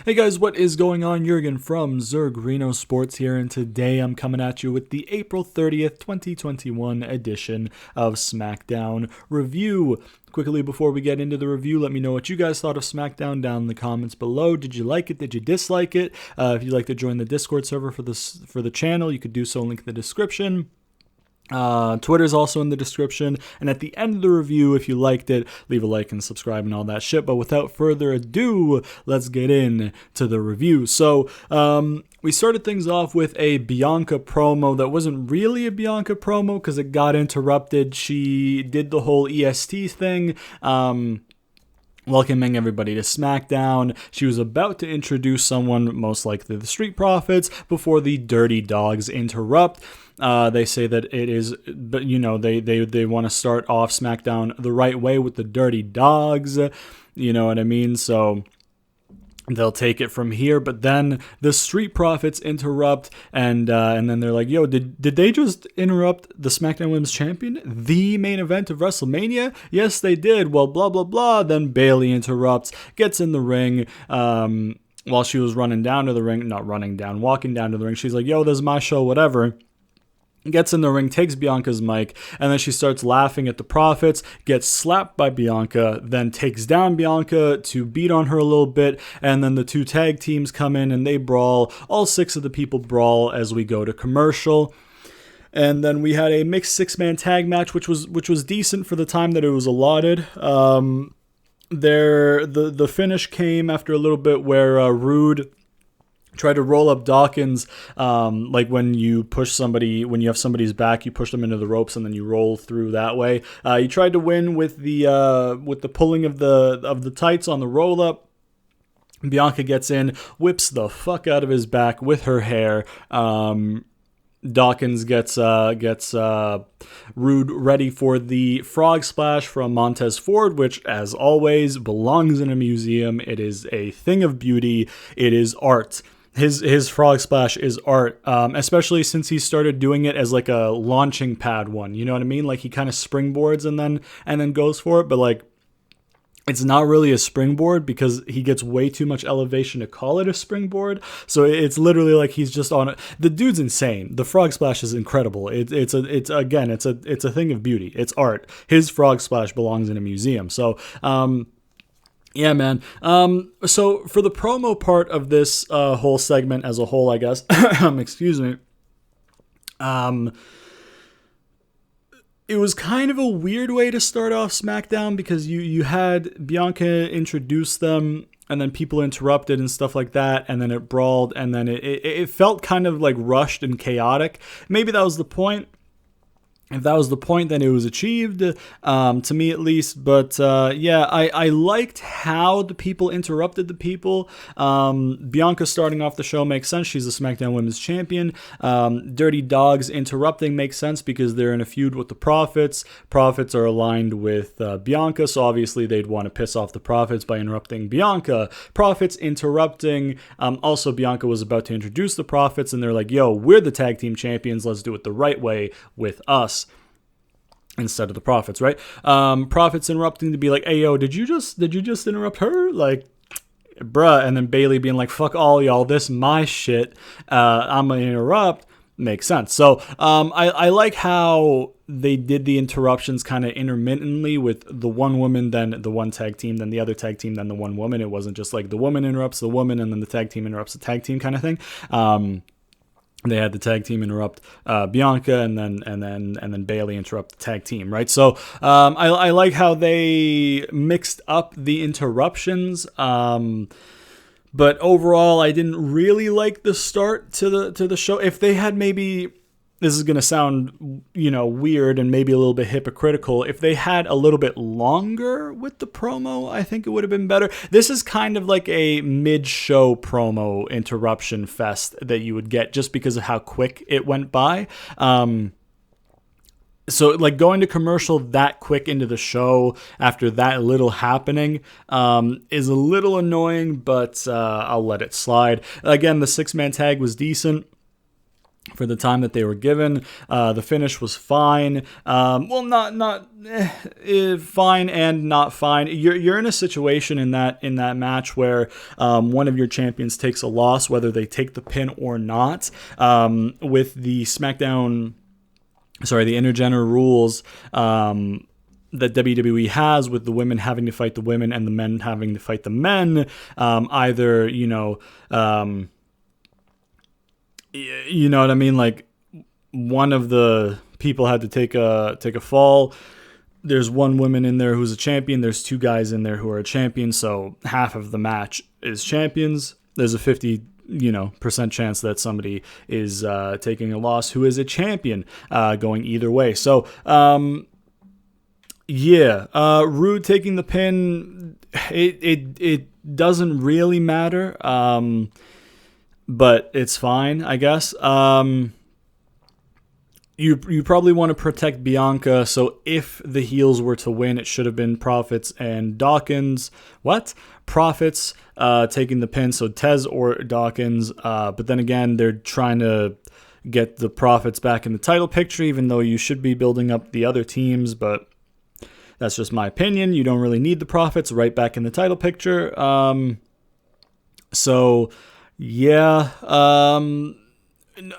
Hey guys, what is going on? Jurgen from ZurGrinoSports here, and today I'm coming at you with the April 30th, 2021 edition of Smackdown review. Quickly before we get into the review, let me know what you guys thought of Smackdown down in the comments below. Did you like it? Did you dislike it? If you'd like to join the Discord server for the channel, you could do so, link in the description. Twitter's also in the description, and at the end of the review, if you liked it, leave a like and subscribe and all that shit. But without further ado, let's get into the review. So we started things off with a Bianca promo that wasn't really a Bianca promo because it got interrupted. She did the whole EST thing, welcoming everybody to Smackdown. She was about to introduce someone, most likely the Street Profits, before the Dirty Dogs interrupt. They say that it is, but you know, they want to start off Smackdown the right way with the Dirty Dogs. You know what I mean? So they'll take it from here, but then the Street Profits interrupt, and then they're like, "Yo, did they just interrupt the SmackDown Women's Champion, the main event of WrestleMania?" Yes, they did. Well, blah blah blah. Then Bayley interrupts, gets in the ring. While she was walking down to the ring, she's like, "Yo, this is my show, whatever." Gets in the ring, takes Bianca's mic, and then she starts laughing at the Profits, gets slapped by Bianca, then takes down Bianca to beat on her a little bit, and then the two tag teams come in and they brawl. All six of the people brawl as we go to commercial. And then we had a mixed six-man tag match, which was decent for the time that it was allotted. The finish came after a little bit where Rude tried to roll up Dawkins, like when you push somebody, when you have somebody's back, you push them into the ropes and then you roll through that way. He tried to win with the pulling of the tights on the roll up. Bianca gets in, whips the fuck out of his back with her hair. Dawkins gets Rude ready for the frog splash from Montez Ford, which, as always, belongs in a museum. It is a thing of beauty. It is art. His frog splash is art, especially since he started doing it as like a launching pad one. You know what I mean? Like he kind of springboards and then goes for it, but like it's not really a springboard because he gets way too much elevation to call it a springboard. So it's literally like he's just on it. The dude's insane. The frog splash is incredible. It's a thing of beauty. It's art. His frog splash belongs in a museum. So yeah, man. So for the promo part of this whole segment as a whole, I guess, excuse me, it was kind of a weird way to start off SmackDown because you had Bianca introduce them and then people interrupted and stuff like that, and then it brawled, and then it felt kind of like rushed and chaotic. Maybe that was the point. If that was the point, then it was achieved, to me at least. But yeah, I liked how the people interrupted the people. Bianca starting off the show makes sense. She's the SmackDown Women's Champion. Dirty Dogs interrupting makes sense because they're in a feud with the Profits. Profits are aligned with Bianca, so obviously they'd want to piss off the Profits by interrupting Bianca. Profits interrupting. Also, Bianca was about to introduce the Profits, and they're like, "Yo, we're the tag team champions. Let's do it the right way with us." Instead of the Profits, right? Profits interrupting to be like, "Hey, yo, did you just interrupt her?" Like, bruh. And then Bayley being like, "Fuck all y'all, this my shit. I'm gonna interrupt." Makes sense. So I like how they did the interruptions kind of intermittently with the one woman, then the one tag team, then the other tag team, then the one woman. It wasn't just like the woman interrupts the woman and then the tag team interrupts the tag team kind of thing. They had the tag team interrupt Bianca, and then Bayley interrupt the tag team, right? So I like how they mixed up the interruptions. But overall, I didn't really like the start to the show. If they had maybe, this is going to sound, weird and maybe a little bit hypocritical. If they had a little bit longer with the promo, I think it would have been better. This is kind of like a mid-show promo interruption fest that you would get just because of how quick it went by. So, like, going to commercial that quick into the show after that little happening is a little annoying, but I'll let it slide. Again, the six-man tag was decent. for the time that they were given. The finish was fine. Fine and not fine. You're in a situation in that match where one of your champions takes a loss, whether they take the pin or not. With the the intergender rules that WWE has, with the women having to fight the women and the men having to fight the men, either you know what I mean? Like, one of the people had to take a fall. There's one woman in there who's a champion. There's two guys in there who are a champion. So half of the match is champions. There's a 50% chance that somebody is taking a loss who is a champion, going either way. So Rude taking the pin. It doesn't really matter. But it's fine, I guess. You probably want to protect Bianca, so if the heels were to win, it should have been Profits and Dawkins. What? Profits taking the pin, so Tez or Dawkins. But then again, they're trying to get the Profits back in the title picture, even though you should be building up the other teams, but that's just my opinion. You don't really need the Profits right back in the title picture.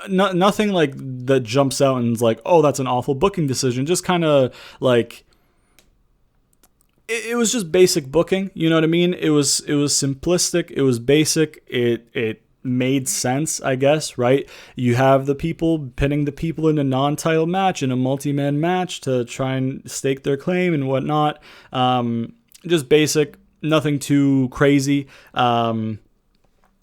Nothing like that jumps out and is like, oh, that's an awful booking decision. Just kind of like, it was just basic booking. You know what I mean? It was simplistic. It was basic. It made sense, I guess, right? You have the people pinning the people in a non-title match, in a multi-man match, to try and stake their claim and whatnot. Just basic, nothing too crazy.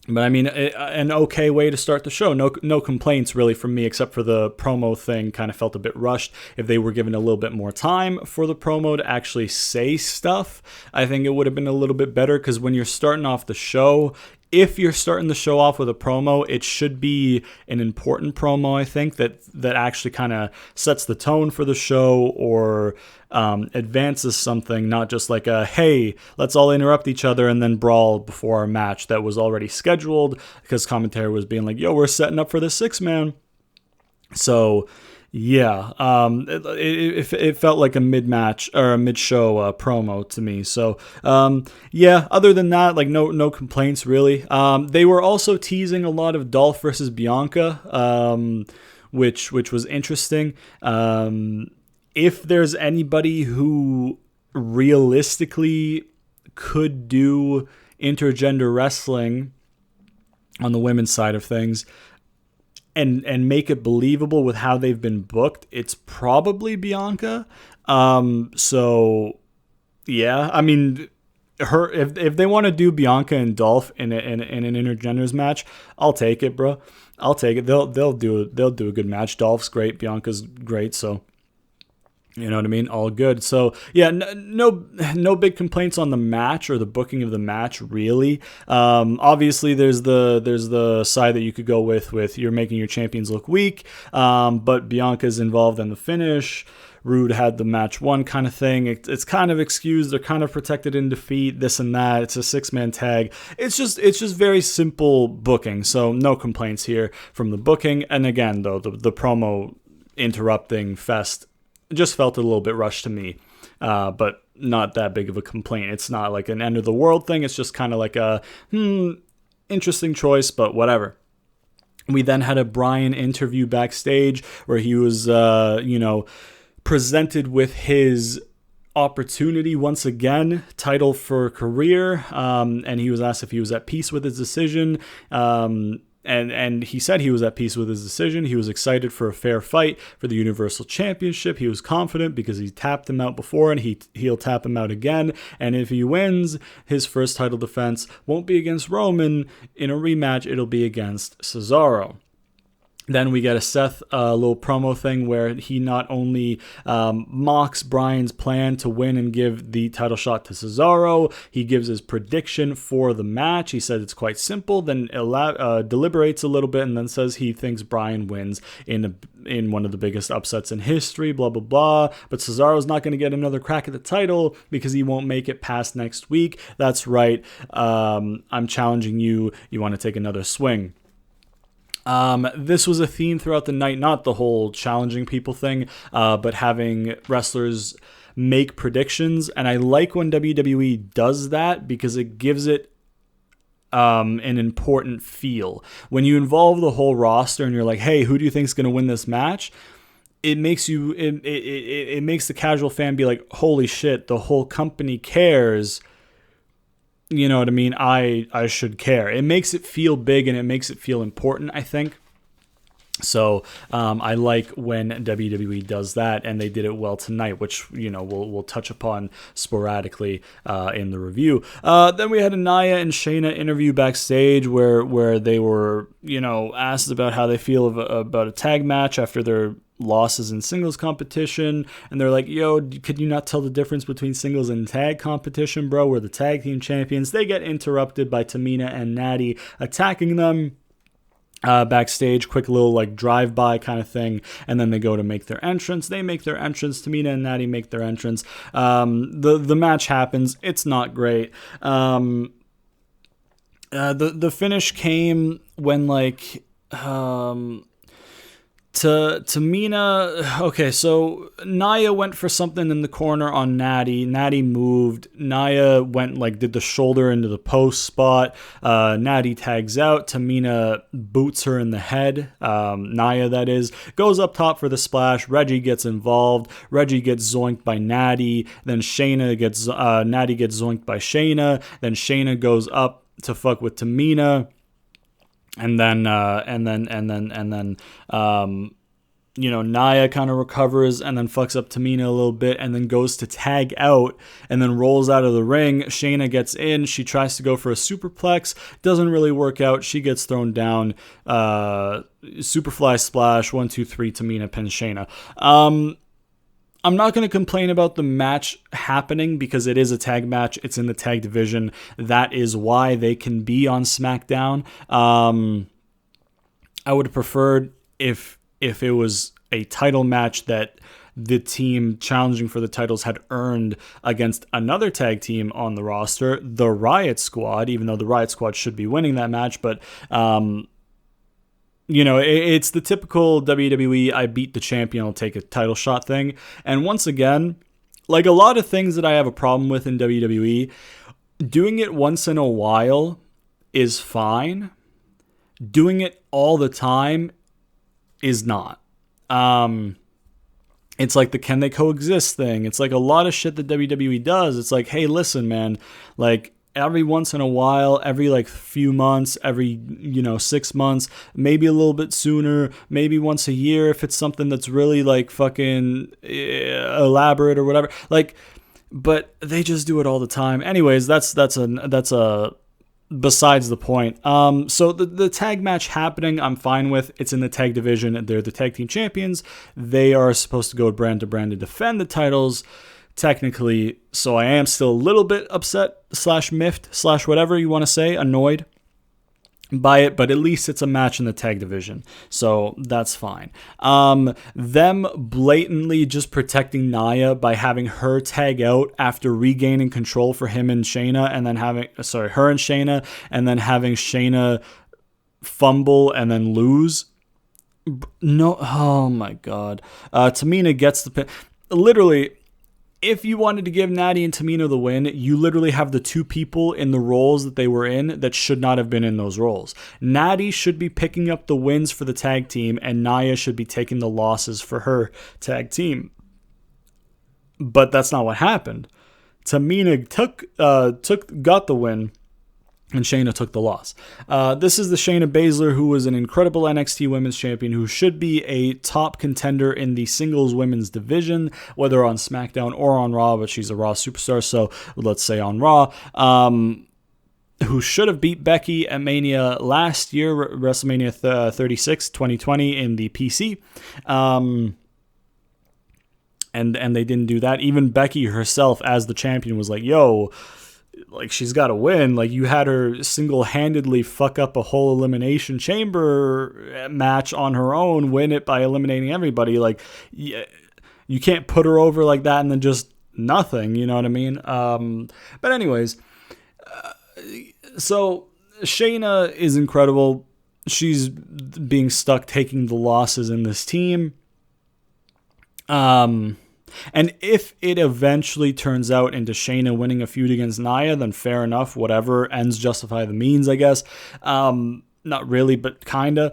But I mean, an okay way to start the show. No complaints really from me, except for the promo thing kind of felt a bit rushed. If they were given a little bit more time for the promo to actually say stuff, I think it would have been a little bit better, because when you're starting off the show, if you're starting the show off with a promo, it should be an important promo, I think, that actually kind of sets the tone for the show, or advances something, not just like a, hey, let's all interrupt each other and then brawl before our match that was already scheduled, because commentary was being like, yo, we're setting up for the 6-man. So yeah, it felt like a mid-match or a mid-show promo to me. So other than that, like no complaints really. They were also teasing a lot of Dolph versus Bianca, which was interesting. If there's anybody who realistically could do intergender wrestling on the women's side of things, and make it believable with how they've been booked, it's probably Bianca. So yeah, I mean, if they want to do Bianca and Dolph in an intergenders match, I'll take it, bro. I'll take it. They'll do a good match. Dolph's great, Bianca's great, so you know what I mean? All good. So yeah, no big complaints on the match or the booking of the match, really. Obviously, there's the side that you could go with you're making your champions look weak, but Bianca's involved in the finish. Rude had the match won kind of thing. It's kind of excused. They're kind of protected in defeat, this and that. It's a 6-man tag. It's just very simple booking. So no complaints here from the booking. And again, though, the promo interrupting fest just felt a little bit rushed to me, but not that big of a complaint. It's not like an end of the world thing. It's just kind of like a interesting choice, but whatever. We then had a Bryan interview backstage where he was, presented with his opportunity once again, title for career, and he was asked if he was at peace with his decision. And he said he was at peace with his decision. He was excited for a fair fight for the Universal Championship. He was confident because he tapped him out before, and he'll tap him out again. And if he wins, his first title defense won't be against Roman. In a rematch, it'll be against Cesaro. Then we get a Seth little promo thing where he not only mocks Bryan's plan to win and give the title shot to Cesaro, he gives his prediction for the match. He said it's quite simple, then deliberates a little bit, and then says he thinks Bryan wins in one of the biggest upsets in history, blah, blah, blah. But Cesaro's not going to get another crack at the title because he won't make it past next week. That's right. I'm challenging you. You want to take another swing. This was a theme throughout the night, not the whole challenging people thing, but having wrestlers make predictions. And I like when WWE does that because it gives it an important feel. When you involve the whole roster and you're like, hey, who do you think is going to win this match? It makes it makes the casual fan be like, holy shit, the whole company cares. You know what I mean? I should care. It makes it feel big and it makes it feel important, I think. So I like when WWE does that, and they did it well tonight, which we'll touch upon sporadically in the review. Then we had Anaya and Shayna interview backstage, where they were asked about how they feel about a tag match after their losses in singles competition, and they're like, yo, could you not tell the difference between singles and tag competition, bro? We're the tag team champions. They get interrupted by Tamina and Natty attacking them backstage, quick little like drive-by kind of thing, and then they go to make their entrance. They make their entrance. Tamina and Natty make their entrance. The match happens. It's not great. The finish came when Tamina, okay, so Naya went for something in the corner on Natty. Natty moved. Naya went did the shoulder into the post spot. Natty tags out. Tamina boots her in the head. Naya, that is, goes up top for the splash. Reggie gets involved. Reggie gets zoinked by Natty. Then Natty gets zoinked by Shayna. Then Shayna goes up to fuck with Tamina. And then Naya kind of recovers and then fucks up Tamina a little bit and then goes to tag out and then rolls out of the ring. Shayna gets in. She tries to go for a superplex. Doesn't really work out. She gets thrown down. Superfly splash. 1, 2, 3. Tamina pins Shayna. I'm not going to complain about the match happening because it is a tag match. It's in the tag division. That is why they can be on SmackDown. I would have preferred if it was a title match that the team challenging for the titles had earned against another tag team on the roster, the Riot Squad, even though the Riot Squad should be winning that match. But it's the typical WWE, I beat the champion, I'll take a title shot thing. And once again, like a lot of things that I have a problem with in WWE, doing it once in a while is fine. Doing it all the time is not. It's like the can they coexist thing. It's like a lot of shit that WWE does. It's like, hey, listen, man, every once in a while, every few months, every 6 months, maybe a little bit sooner, maybe once a year if it's something that's really fucking elaborate or whatever. But they just do it all the time. Anyways, that's a besides the point. So the tag match happening, I'm fine with. It's in the tag division. They're the tag team champions. They are supposed to go brand to brand to defend the titles. Technically, so I am still a little bit upset / miffed / whatever you want to say, annoyed by it, but at least it's a match in the tag division, so that's fine. Them blatantly just protecting Naya by having her tag out after regaining control for him and Shayna, and then her and Shayna, and then having Shayna fumble and then lose. No, oh my god. Tamina gets the pin. Literally, if you wanted to give Natty and Tamina the win, you literally have the two people in the roles that they were in that should not have been in those roles. Natty should be picking up the wins for the tag team, and Naya should be taking the losses for her tag team. But that's not what happened. Tamina got the win, and Shayna took the loss. This is the Shayna Baszler, who was an incredible NXT Women's Champion, who should be a top contender in the singles women's division, whether on SmackDown or on Raw, but she's a Raw superstar, so let's say on Raw. Who should have beat Becky at Mania last year, WrestleMania 36, 2020 in the PC. And they didn't do that. Even Becky herself, as the champion, was like, yo, she's got to win. You had her single-handedly fuck up a whole Elimination Chamber match on her own, win it by eliminating everybody. You can't put her over like that and then just nothing, you know what I mean? But anyways, so Shayna is incredible. she's being stuck taking the losses in this team. And if it eventually turns out into Shayna winning a feud against Nia, then fair enough, whatever, ends justify the means, I guess. Not really, but kinda.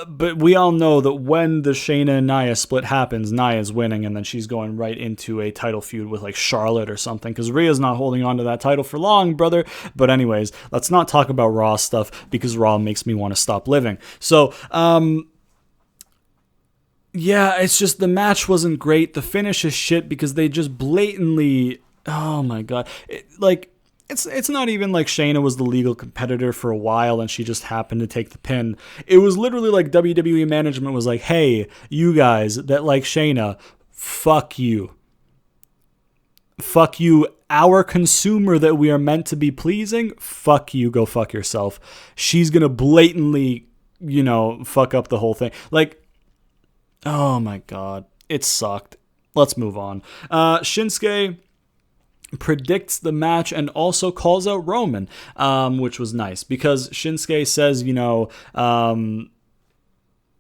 But we all know that when the Shayna and Nia split happens, Nia's winning, and then she's going right into a title feud with like Charlotte or something, because Rhea's not holding on to that title for long, brother. But anyways, let's not talk about Raw stuff, because Raw makes me want to stop living. So, yeah, it's just the match wasn't great. The finish is shit because they just blatantly, oh my god, it's not even like Shayna was the legal competitor for a while and she just happened to take the pin. It was literally like WWE management was like, hey, you guys that like Shayna, fuck you. Fuck you, our consumer that we are meant to be pleasing, fuck you, go fuck yourself. She's gonna blatantly, fuck up the whole thing. Like, oh my god, it sucked. Let's move on. Shinsuke predicts the match and also calls out Roman, which was nice because Shinsuke says,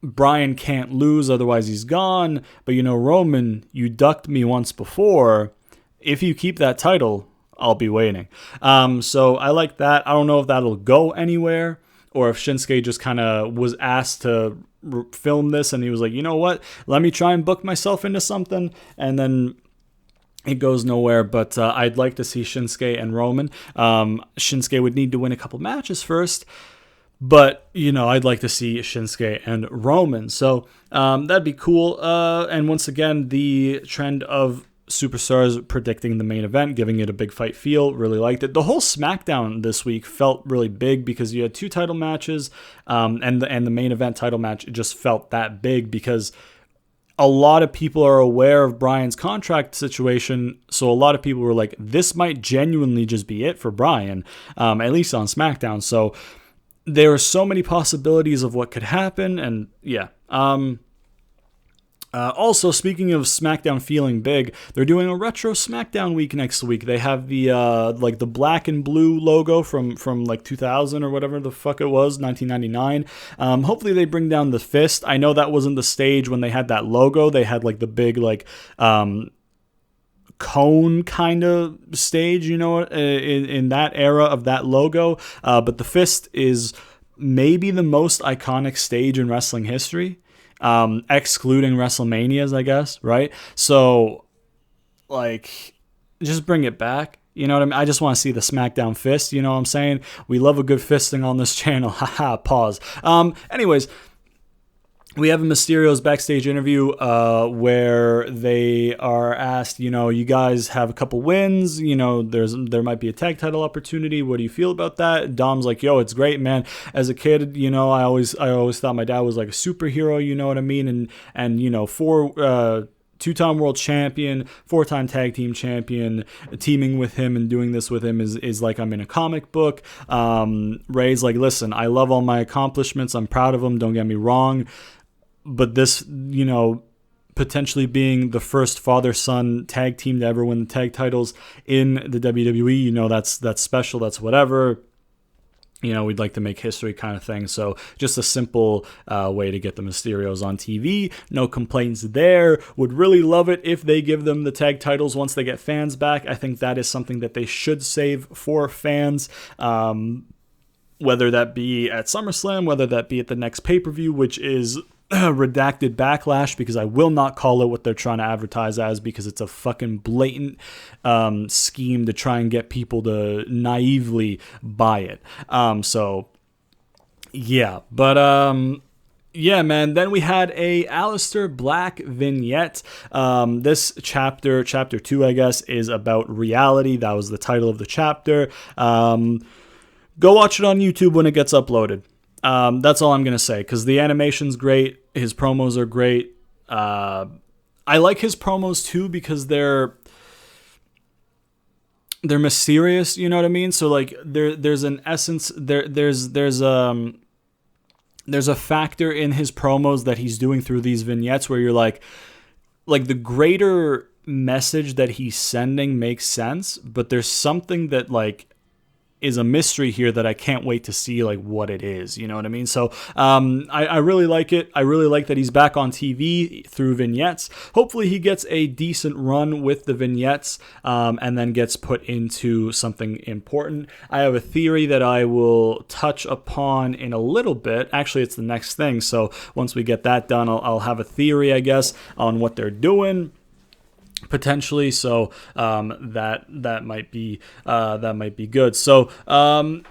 Bryan can't lose, otherwise he's gone. But Roman, you ducked me once before. If you keep that title, I'll be waiting. So I like that. I don't know if that'll go anywhere or if Shinsuke just kind of was asked to film this and he was like, you know what? Let me try and book myself into something. And then it goes nowhere, but I'd like to see Shinsuke and Roman. Shinsuke would need to win a couple matches first, but, I'd like to see Shinsuke and Roman. So that'd be cool. And once again, the trend of superstars predicting the main event, giving it a big fight feel, really liked it. The whole Smackdown this week felt really big because you had 2 title matches, and the main event title match just felt that big because a lot of people are aware of Bryan's contract situation, so a lot of people were like, this might genuinely just be it for Bryan, at least on SmackDown. So there are so many possibilities of what could happen, and yeah. Also, speaking of SmackDown feeling big, they're doing a retro SmackDown week next week. They have the the black and blue logo from like 2000 or whatever the fuck it was, 1999. Hopefully they bring down the fist. I know that wasn't the stage when they had that logo. They had like the big cone kind of stage, in that era of that logo. But the fist is maybe the most iconic stage in wrestling history. Excluding WrestleManias, I guess, right? So, just bring it back. You know what I mean? I just want to see the SmackDown fist, you know what I'm saying? We love a good fisting on this channel. Haha, pause. Anyways, we have a Mysterio's backstage interview where they are asked, you guys have a couple wins, there might be a tag title opportunity. What do you feel about that? Dom's like, yo, it's great, man. As a kid, I always thought my dad was like a superhero, you know what I mean? And 2-time world champion, 4-time tag team champion, teaming with him and doing this with him is like I'm in a comic book. Ray's like, listen, I love all my accomplishments. I'm proud of them. Don't get me wrong. But this, potentially being the first father-son tag team to ever win the tag titles in the WWE, that's special. That's whatever. We'd like to make history kind of thing. So just a simple way to get the Mysterios on TV. No complaints there. Would really love it if they give them the tag titles once they get fans back. I think that is something that they should save for fans. Whether that be at SummerSlam, whether that be at the next pay-per-view, which is redacted Backlash, because I will not call it what they're trying to advertise as, because it's a fucking blatant scheme to try and get people to naively buy it. So yeah, but yeah, man. Then we had a Alistar Black vignette. This chapter 2, I guess, is about reality. That was the title of the chapter. Go watch it on YouTube when it gets uploaded. That's all I'm going to say, because the animation's great. His promos are great. I like his promos, too, because they're mysterious, you know what I mean? So, there's an essence, there's a factor in his promos that he's doing through these vignettes where you're like the greater message that he's sending makes sense, but there's something that, is a mystery here that I can't wait to see like what it is. You know what I mean? So I really like it. I really like that he's back on TV through vignettes. Hopefully he gets a decent run with the vignettes and then gets put into something important. I have a theory that I will touch upon in a little bit. Actually, it's the next thing. So once we get that done, I'll have a theory, I guess, on what they're doing. Potentially, so that might be good. So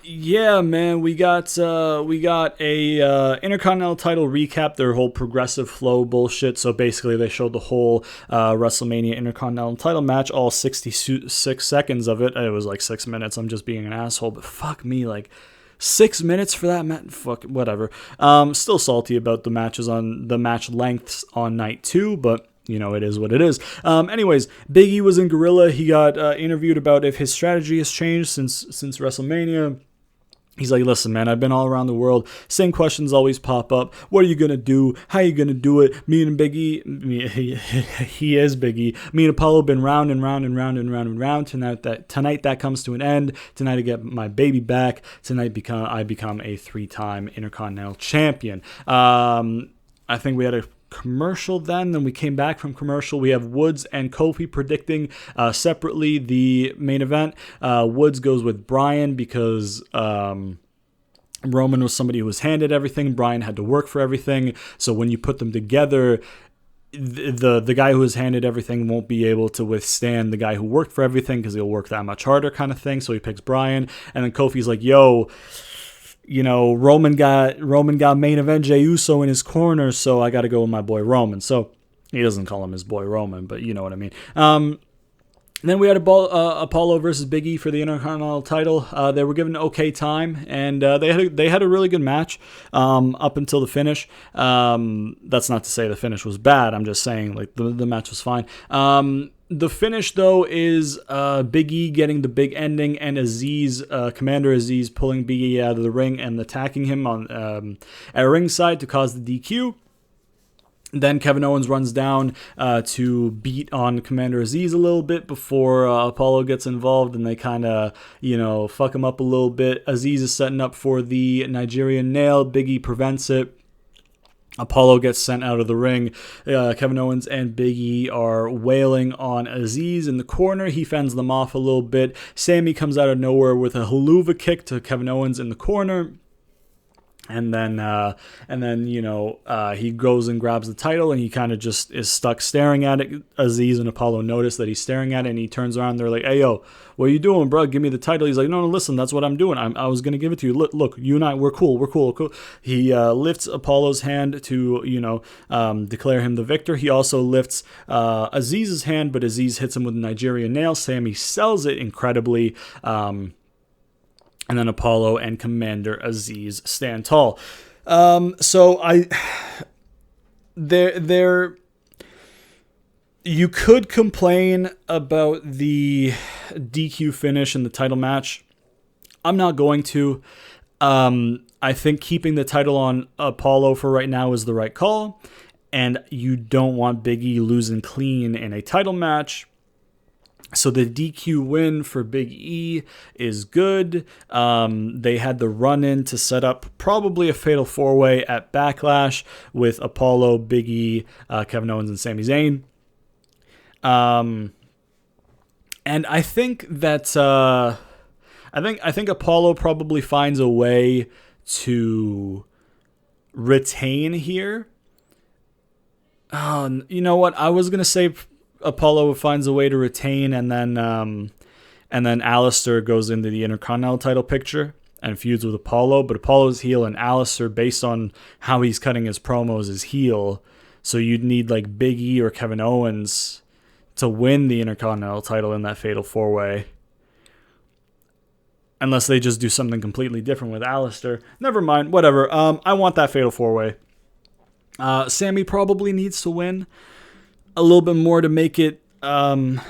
yeah, man, we got a Intercontinental title recap. Their whole progressive flow bullshit. So basically, they showed the whole WrestleMania Intercontinental title match, all 66 seconds of it. It was like 6 minutes. I'm just being an asshole, but fuck me, like 6 minutes for that match. Fuck whatever. Still salty about the match lengths on night 2, but you know, it is what it is. Anyways, Biggie was in Gorilla. He got interviewed about if his strategy has changed since WrestleMania. He's like, listen, man, I've been all around the world. Same questions always pop up. What are you going to do? How are you going to do it? Me and Biggie, he is Biggie. Me and Apollo been round and round and round and round and round. Tonight that comes to an end. Tonight I get my baby back. Tonight I become a 3-time Intercontinental Champion. I think we had a commercial then we came back from commercial. We have Woods and Kofi predicting separately the main event. Woods goes with Bryan because Roman was somebody who was handed everything. Bryan had to work for everything. So when you put them together, the guy who was handed everything won't be able to withstand the guy who worked for everything because he'll work that much harder, kind of thing. So he picks Bryan, and then Kofi's like, yo, you know, Roman got main event Jey Uso in his corner, so I got to go with my boy Roman. So he doesn't call him his boy Roman, but you know what I mean. Then we had Apollo versus Biggie for the Intercontinental title. They were given okay time, and they had a really good match up until the finish. That's not to say the finish was bad. I'm just saying like the match was fine. The finish, though, is Biggie getting the big ending and Commander Aziz pulling Biggie out of the ring and attacking him on at ringside to cause the DQ. Then Kevin Owens runs down to beat on Commander Aziz a little bit before Apollo gets involved, and they kind of, fuck him up a little bit. Aziz is setting up for the Nigerian nail. Biggie prevents it. Apollo gets sent out of the ring. Kevin Owens and Biggie are wailing on Aziz in the corner. He fends them off a little bit. Sammy comes out of nowhere with a haluva kick to Kevin Owens in the corner. And then he goes and grabs the title, and he kind of just is stuck staring at it. Aziz and Apollo notice that he's staring at it, and he turns around. They're like, "Hey, yo, what are you doing, bro? Give me the title." He's like, "No, listen, that's what I'm doing. I was gonna give it to you. Look, you and I, we're cool. He lifts Apollo's hand to declare him the victor. He also lifts Aziz's hand, but Aziz hits him with a Nigerian nail. Sammy sells it incredibly. And then Apollo and Commander Aziz stand tall. You could complain about the DQ finish in the title match. I'm not going to. I think keeping the title on Apollo for right now is the right call. And you don't want Biggie losing clean in a title match. So the DQ win for Big E is good. They had the run-in to set up probably a fatal four-way at Backlash with Apollo, Big E, Kevin Owens, and Sami Zayn. And I think that I think Apollo probably finds a way to retain here. You know what? I was gonna say Apollo finds a way to retain, and then Alistar goes into the Intercontinental title picture and feuds with Apollo, but Apollo's heel and Alistar, based on how he's cutting his promos, is heel. So you'd need like Big E or Kevin Owens to win the Intercontinental title in that fatal four-way. Unless they just do something completely different with Alistar. Never mind, whatever. I want that fatal four-way. Sammy probably needs to win a little bit more to make it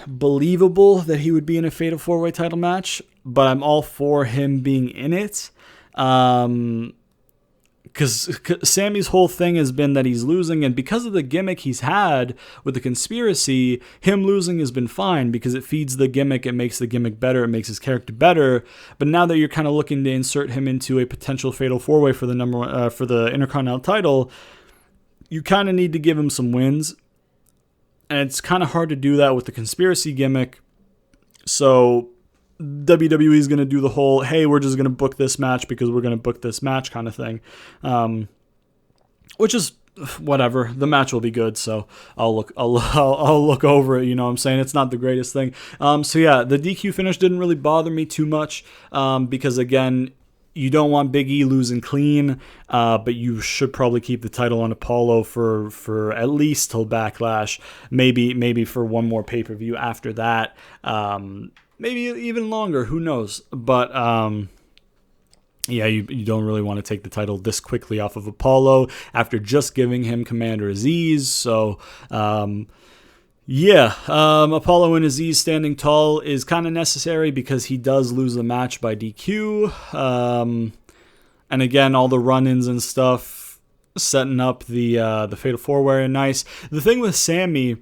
believable that he would be in a fatal four-way title match, but I'm all for him being in it. because Sammy's whole thing has been that he's losing, and because of the gimmick he's had with the conspiracy, him losing has been fine because it feeds the gimmick, it makes the gimmick better, it makes his character better. But now that you're kind of looking to insert him into a potential fatal four-way for the for the Intercontinental title, you kind of need to give him some wins, and it's kind of hard to do that with the conspiracy gimmick. So WWE is going to do the whole, hey, we're just going to book this match because we're going to book this match kind of thing, which is whatever. The match will be good, so I'll look over it. You know what I'm saying? It's not the greatest thing. So yeah, the DQ finish didn't really bother me too much because again, you don't want Big E losing clean, but you should probably keep the title on Apollo for at least till Backlash, maybe for one more pay-per-view after that. Maybe even longer, who knows? But yeah, you don't really want to take the title this quickly off of Apollo after just giving him Commander Aziz. So yeah, Apollo and Aziz standing tall is kind of necessary because he does lose the match by DQ. And again, all the run-ins and stuff setting up the Fatal 4-Way are nice. The thing with Sammy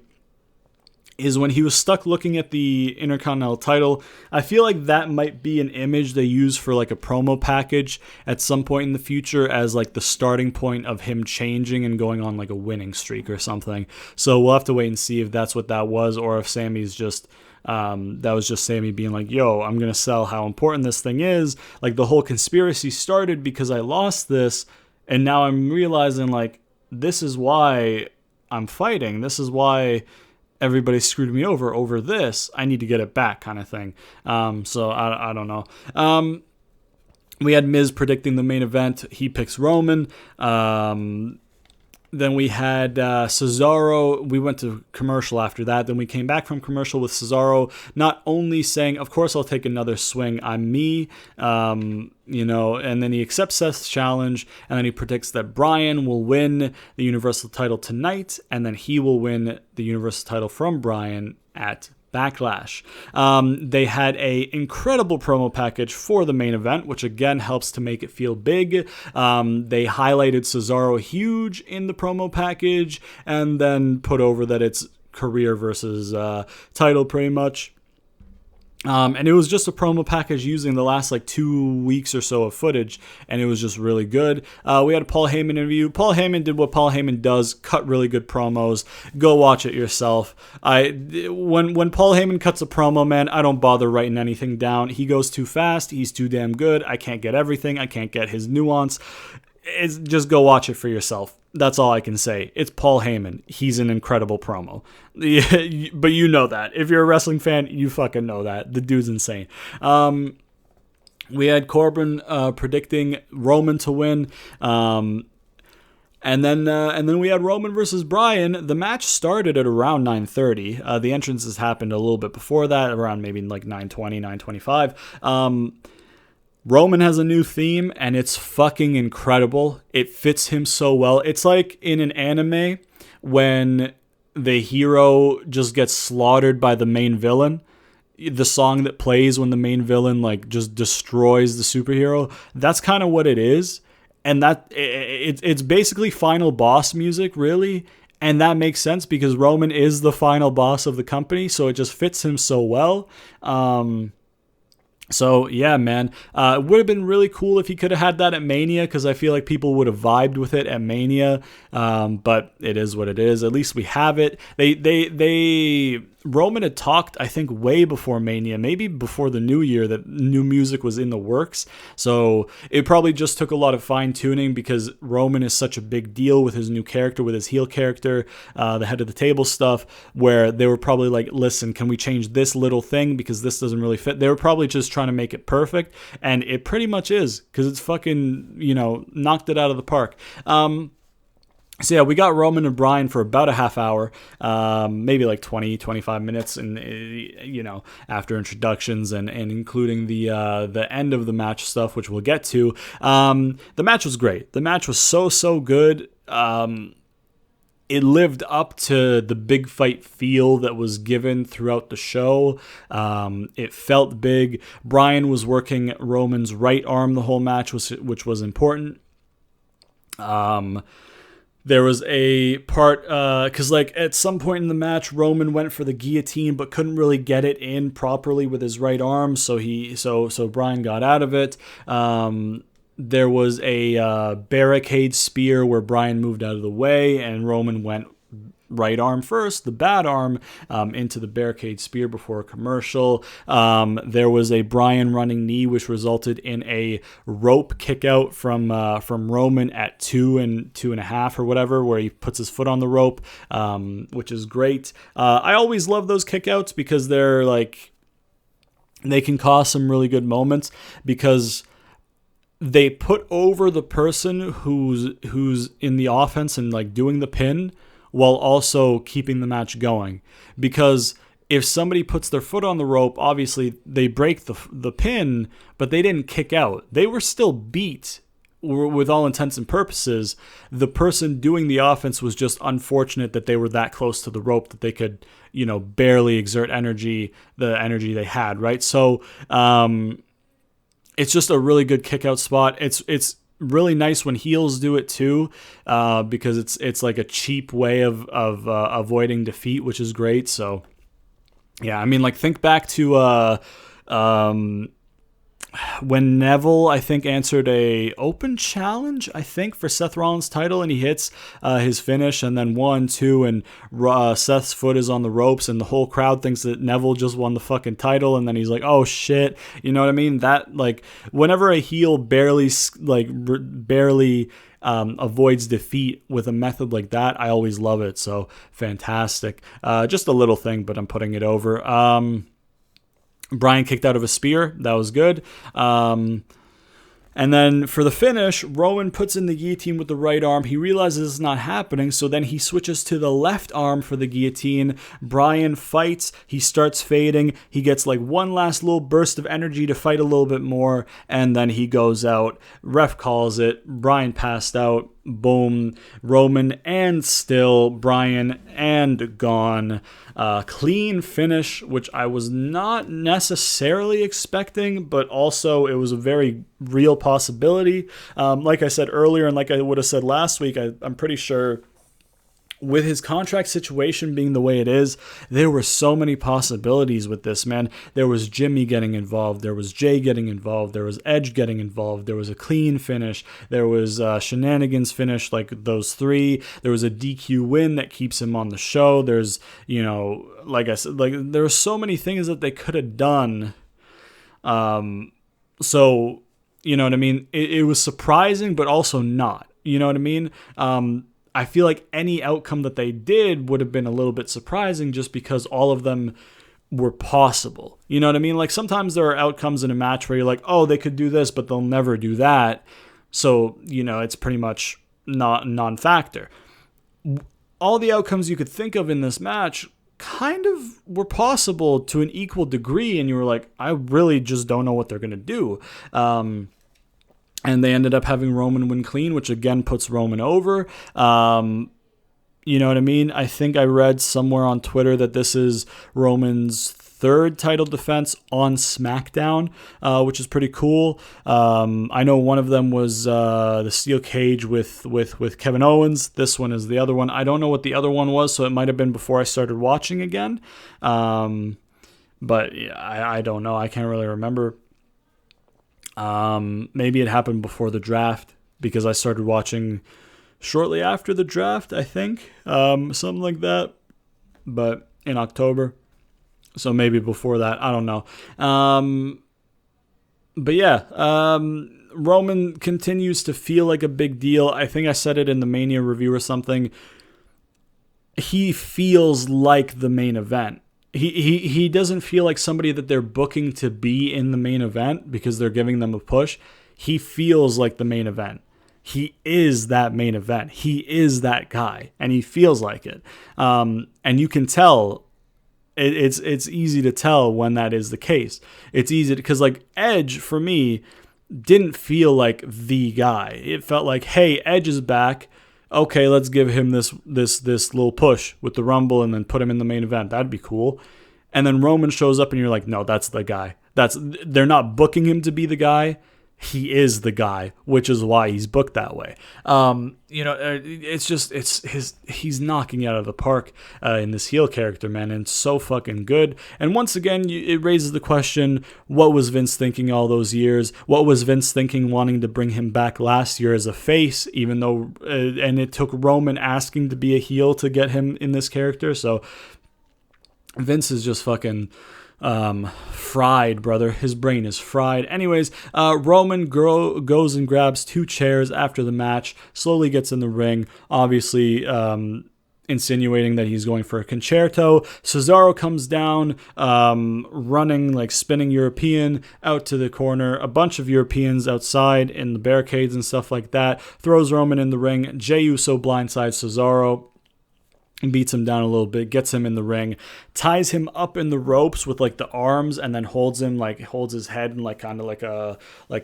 is when he was stuck looking at the Intercontinental title, I feel like that might be an image they use for like a promo package at some point in the future as like the starting point of him changing and going on like a winning streak or something. So we'll have to wait and see if that's what that was, or if Sammy's just that was just Sammy being like, yo, I'm going to sell how important this thing is. Like the whole conspiracy started because I lost this, and now I'm realizing like this is why I'm fighting. This is why everybody screwed me over this. I need to get it back kind of thing. So I don't know. We had Miz predicting the main event. He picks Roman. Then we had Cesaro. We went to commercial after that. Then we came back from commercial with Cesaro not only saying, of course, I'll take another swing. I'm me. You know, and then he accepts Seth's challenge, and then he predicts that Bryan will win the Universal title tonight, and then he will win the Universal title from Bryan at Backlash. They had a incredible promo package for the main event, which again helps to make it feel big. They highlighted Cesaro huge in the promo package, and then put over that it's career versus title pretty much. And it was just a promo package using the last like 2 weeks or so of footage, and it was just really good. We had a Paul Heyman interview. Paul Heyman did what Paul Heyman does, cut really good promos. Go watch it yourself. When Paul Heyman cuts a promo, man, I don't bother writing anything down. He goes too fast. He's too damn good. I can't get everything. I can't get his nuance. It's just go watch it for yourself. That's all I can say. It's Paul Heyman. He's an incredible promo. But you know that. If you're a wrestling fan, you fucking know that. The dude's insane. We had Corbin predicting Roman to win. And then we had Roman versus Bryan. The match started at around 9:30. The entrances happened a little bit before that, around maybe like 9:20, 9:25. Roman has a new theme, and it's fucking incredible. It fits him so well. It's like in an anime when the hero just gets slaughtered by the main villain. The song that plays when the main villain like just destroys the superhero. That's kind of what it is. And that it's basically final boss music, really. And that makes sense because Roman is the final boss of the company, so it just fits him so well. So, yeah, man, it would have been really cool if he could have had that at Mania, because I feel like people would have vibed with it at Mania, but it is what it is. At least we have it. Roman had talked, I think, way before Mania, maybe before the new year, that new music was in the works. So it probably just took a lot of fine-tuning because Roman is such a big deal with his new character, with his heel character, the head of the table stuff, where they were probably like, listen, can we change this little thing because this doesn't really fit? They were probably just trying to make it perfect, and it pretty much is because it's fucking, knocked it out of the park. So yeah, we got Roman and Bryan for about a half hour, maybe like 20, 25 minutes, and after introductions and including the end of the match stuff, which we'll get to. The match was great. The match was so good. It lived up to the big fight feel that was given throughout the show. It felt big. Bryan was working Roman's right arm the whole match, which was important. There was a part, because like at some point in the match, Roman went for the guillotine but couldn't really get it in properly with his right arm, so Bryan got out of it. There was a barricade spear where Bryan moved out of the way, and Roman went right arm first, the bad arm, into the barricade spear before a commercial. There was a Bryan running knee, which resulted in a rope kick out from Roman at 2.5 or whatever, where he puts his foot on the rope, which is great. I always love those kickouts because they're like, they can cause some really good moments because they put over the person who's in the offense and like doing the pin, while also keeping the match going. Because if somebody puts their foot on the rope, obviously they break the pin, but they didn't kick out. They were still beat with all intents and purposes. The person doing the offense was just unfortunate that they were that close to the rope that they could, barely exert the energy they had, right? So it's just a really good kick out spot. It's really nice when heels do it too, because it's like a cheap way of avoiding defeat, which is great. So yeah, I mean, like, think back to when Neville, I think, answered a open challenge, I think, for Seth Rollins' title, and he hits his finish, and then 1, 2, and Seth's foot is on the ropes, and the whole crowd thinks that Neville just won the fucking title, and then he's like, oh shit, you know what I mean? That, like, whenever a heel barely avoids defeat with a method like that, I always love it. So fantastic. Just a little thing, but I'm putting it over. Bryan kicked out of a spear. That was good. And then for the finish, Roman puts in the guillotine with the right arm. He realizes it's not happening, so then he switches to the left arm for the guillotine. Bryan fights. He starts fading. He gets like one last little burst of energy to fight a little bit more, and then he goes out. Ref calls it. Bryan passed out. Boom. Roman and still Bryan and gone. Clean finish, which I was not necessarily expecting, but also it was a very real possibility. Like I said earlier, and like I would have said last week, I'm pretty sure with his contract situation being the way it is, there were so many possibilities with this, man. There was Jimmy getting involved. There was Jay getting involved. There was Edge getting involved. There was a clean finish. There was shenanigans finish, like those 3. There was a DQ win that keeps him on the show. There's, like I said, like there were so many things that they could have done. So, you know what I mean? It was surprising, but also not. You know what I mean? I feel like any outcome that they did would have been a little bit surprising just because all of them were possible. You know what I mean? Like sometimes there are outcomes in a match where you're like, oh, they could do this, but they'll never do that. So, it's pretty much not non-factor. All the outcomes you could think of in this match kind of were possible to an equal degree, and you were like, I really just don't know what they're going to do. And they ended up having Roman win clean, which again puts Roman over. You know what I mean? I think I read somewhere on Twitter that this is Roman's 3rd title defense on Smackdown, which is pretty cool. I know one of them was the steel cage with Kevin Owens. This one is the other one. I don't know what the other one was, so it might have been before I started watching again. But yeah, I don't know. I can't really remember. Maybe it happened before the draft because I started watching shortly after the draft, I think, something like that, but in October. So maybe before that, I don't know. But yeah, Roman continues to feel like a big deal. I think I said it in the Mania review or something. He feels like the main event. He doesn't feel like somebody that they're booking to be in the main event because they're giving them a push. He feels like the main event. He is that main event. He is that guy, and he feels like it. And you can tell. It's easy to tell when that is the case. It's easy because like Edge for me didn't feel like the guy. It felt like, hey, Edge is back. Okay, let's give him this little push with the Rumble and then put him in the main event. That'd be cool. And then Roman shows up and you're like, no, that's the guy. They're not booking him to be the guy. he is the guy, which is why he's booked that way. He's knocking it out of the park in this heel character, man, and it's so fucking good. And once again, it raises the question, what was Vince thinking all those years? What was Vince thinking wanting to bring him back last year as a face, even though, and it took Roman asking to be a heel to get him in this character, so Vince is just fucking fried, brother. His brain is fried. Anyways, Roman goes and grabs 2 chairs after the match, slowly gets in the ring, obviously insinuating that he's going for a concerto. Cesaro comes down, running, like spinning European out to the corner. A bunch of Europeans outside in the barricades and stuff like that. Throws Roman in the ring. Jey Uso blindsides Cesaro, beats him down a little bit, gets him in the ring, ties him up in the ropes with like the arms, and then holds his head in like kind of like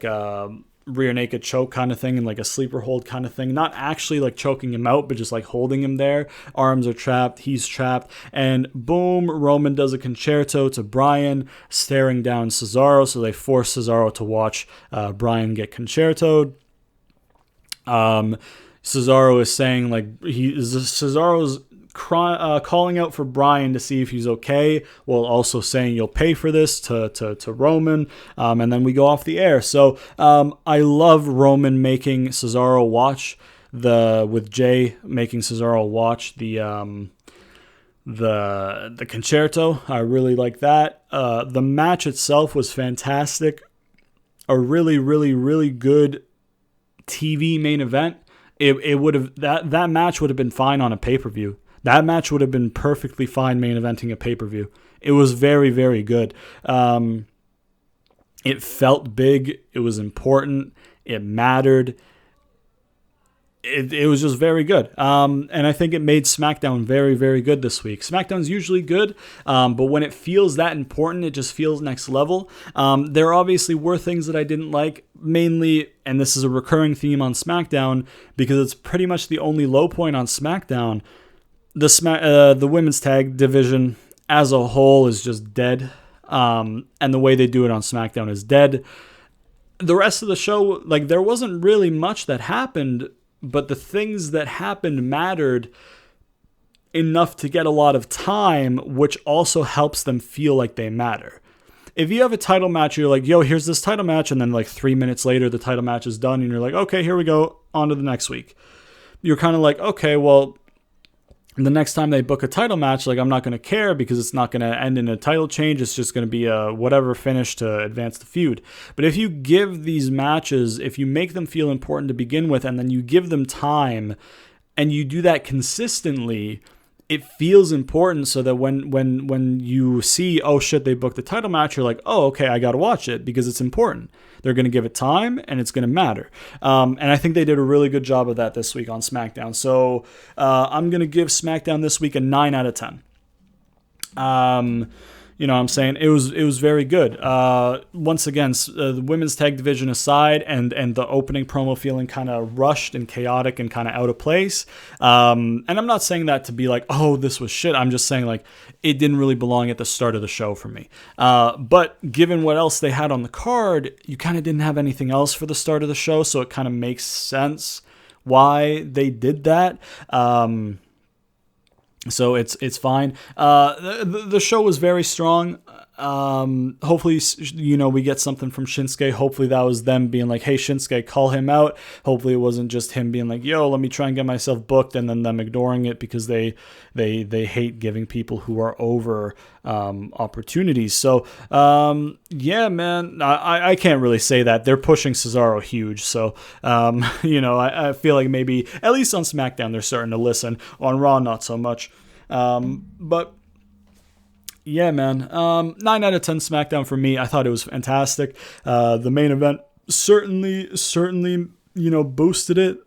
a rear naked choke kind of thing, and like a sleeper hold kind of thing. Not actually like choking him out, but just like holding him there. Arms are trapped, he's trapped, and boom, Roman does a concerto to Bryan, staring down Cesaro, so they force Cesaro to watch Bryan get concertoed. Cesaro is saying like Cesaro's calling out for Bryan to see if he's okay, while also saying you'll pay for this to Roman, and then we go off the air. So I love Roman making Cesaro watch with Jey making Cesaro watch the concerto. I really like that. The match itself was fantastic. A really, really, really good TV main event. It would have that match would have been fine on a pay-per-view. That match would have been perfectly fine main eventing a pay-per-view. It was very, very good. It felt big. It was important. It mattered. It was just very good. And I think it made SmackDown very, very good this week. SmackDown's usually good, but when it feels that important, it just feels next level. There obviously were things that I didn't like, mainly, and this is a recurring theme on SmackDown, because it's pretty much the only low point on SmackDown. The women's tag division as a whole is just dead, and the way they do it on SmackDown is dead. The rest of the show, like, there wasn't really much that happened, but the things that happened mattered enough to get a lot of time, which also helps them feel like they matter. If you have a title match, you're like, yo, here's this title match, and then like 3 minutes later, the title match is done, and you're like, okay, here we go, on to the next week. You're kind of like, okay, well, the next time they book a title match, like, I'm not going to care because it's not going to end in a title change. It's just going to be a whatever finish to advance the feud. But if you give these matches, if you make them feel important to begin with, and then you give them time, and you do that consistently, it feels important, so that when you see, oh shit, they booked the title match, you're like, oh, okay, I got to watch it because it's important. They're going to give it time, and it's going to matter. And I think they did a really good job of that this week on SmackDown. So I'm going to give SmackDown this week a 9 out of 10. You know what I'm saying? It was very good. Once again, the women's tag division aside, and the opening promo feeling kind of rushed and chaotic and kind of out of place. And I'm not saying that to be like, oh, this was shit. I'm just saying, like, it didn't really belong at the start of the show for me. But given what else they had on the card, you kind of didn't have anything else for the start of the show, so it kind of makes sense why they did that. So it's fine. The show was very strong. Hopefully, we get something from Shinsuke. Hopefully that was them being like, hey, Shinsuke, call him out. Hopefully it wasn't just him being like, yo, let me try and get myself booked, and then them ignoring it because they hate giving people who are over opportunities. So, yeah, man, I can't really say that. They're pushing Cesaro huge. So, I feel like maybe, at least on SmackDown, they're starting to listen. On Raw, not so much. But yeah, man, 9 out of 10 SmackDown for me. I thought it was fantastic. The main event certainly, boosted it.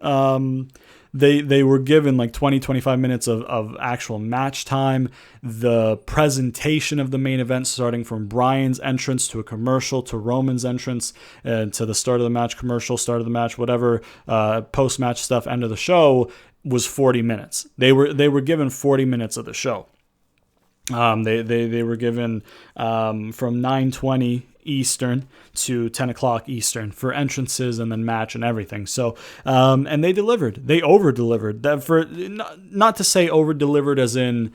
They were given like 20-25 minutes of actual match time. The presentation of the main event, starting from Bryan's entrance to a commercial to Roman's entrance and to the start of the match commercial, start of the match, whatever, post-match stuff, end of the show, was 40 minutes. They were given 40 minutes of the show. They were given from 9:20 Eastern to 10 o'clock Eastern for entrances and then match and everything. So, and they delivered. They over-delivered. That for not to say over-delivered as in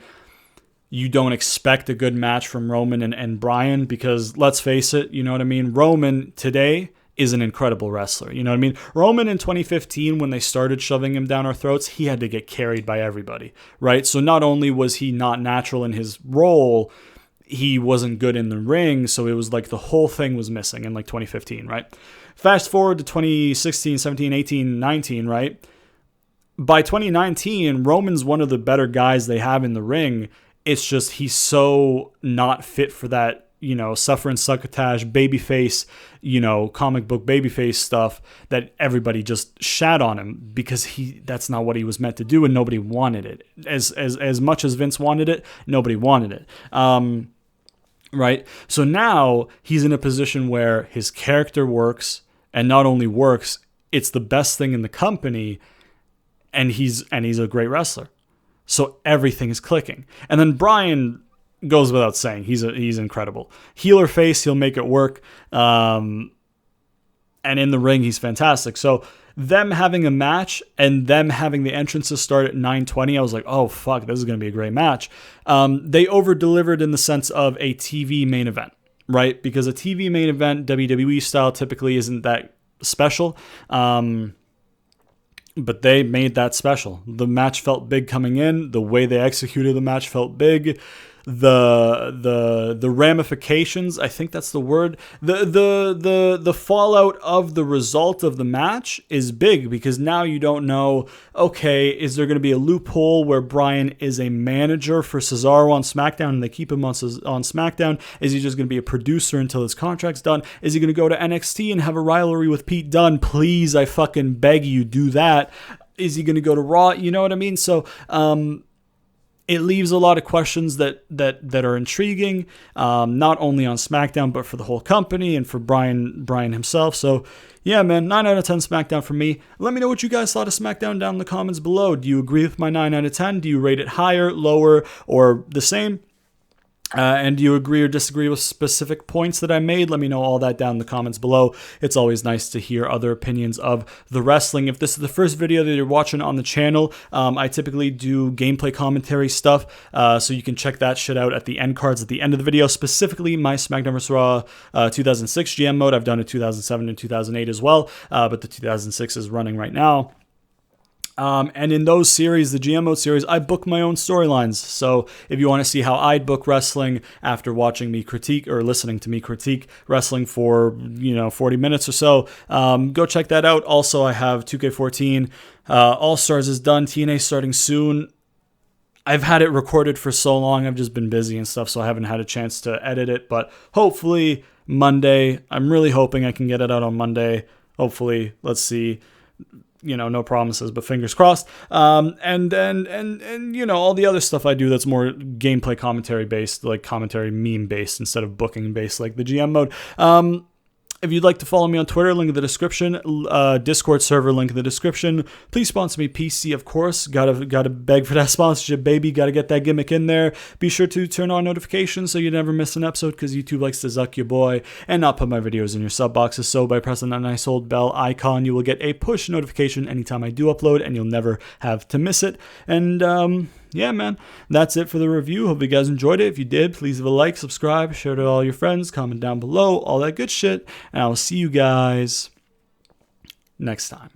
you don't expect a good match from Roman and Bryan, because let's face it, you know what I mean? Roman today is an incredible wrestler. You know what I mean? Roman in 2015, when they started shoving him down our throats, he had to get carried by everybody, right? So not only was he not natural in his role, he wasn't good in the ring. So it was like the whole thing was missing in like 2015, right? Fast forward to 2016, 17, 18, 19, right? By 2019, Roman's one of the better guys they have in the ring. It's just he's so not fit for that, you know, suffer and succotash, babyface, you know, comic book babyface stuff that everybody just shat on him because that's not what he was meant to do and nobody wanted it. As much as Vince wanted it, nobody wanted it. Right? So now he's in a position where his character works, and not only works, it's the best thing in the company, and he's a great wrestler. So everything is clicking. And then Bryan goes without saying, he's incredible. Heel or face, he'll make it work. And in the ring, he's fantastic. So them having a match and them having the entrances start at 9:20, I was like, oh fuck, this is going to be a great match. They over-delivered in the sense of a TV main event, right? Because a TV main event, WWE style, typically isn't that special. But they made that special. The match felt big coming in. The way they executed the match felt big. The ramifications, I think that's the word. The fallout of the result of the match is big, because now you don't know, okay, is there going to be a loophole where Bryan is a manager for Cesaro on SmackDown and they keep him on SmackDown? Is he just going to be a producer until his contract's done? Is he going to go to NXT and have a rivalry with Pete Dunne? Please, I fucking beg you, do that. Is he going to go to Raw? You know what I mean? So, it leaves a lot of questions that are intriguing, not only on SmackDown, but for the whole company and for Bryan himself. So, yeah, man, 9 out of 10 SmackDown for me. Let me know what you guys thought of SmackDown down in the comments below. Do you agree with my 9 out of 10? Do you rate it higher, lower, or the same? And do you agree or disagree with specific points that I made? Let me know all that down in the comments below. It's always nice to hear other opinions of the wrestling. If this is the first video that you're watching on the channel, I typically do gameplay commentary stuff, so you can check that shit out at the end cards at the end of the video. Specifically, my SmackDown vs. Raw 2006 GM mode. I've done a 2007 and 2008 as well, but the 2006 is running right now. And in those series, the GM mode series, I book my own storylines. So if you want to see how I'd book wrestling after watching me critique or listening to me critique wrestling for, 40 minutes or so, go check that out. Also, I have 2K14. All-Stars is done. TNA starting soon. I've had it recorded for so long. I've just been busy and stuff, so I haven't had a chance to edit it. But hopefully Monday, I'm really hoping I can get it out on Monday. Hopefully, let's see. No promises, but fingers crossed. And all the other stuff I do that's more gameplay commentary based, like commentary meme based instead of booking based, like the GM mode. If you'd like to follow me on Twitter, link in the description. Discord server, link in the description. Please sponsor me, PC, of course. Gotta beg for that sponsorship, baby. Gotta get that gimmick in there. Be sure to turn on notifications so you never miss an episode, because YouTube likes to zuck your boy and not put my videos in your sub boxes. So by pressing that nice old bell icon, you will get a push notification anytime I do upload, and you'll never have to miss it. And yeah, man, that's it for the review. Hope you guys enjoyed it. If you did, please leave a like, subscribe, share it to all your friends, comment down below, all that good shit. And I will see you guys next time.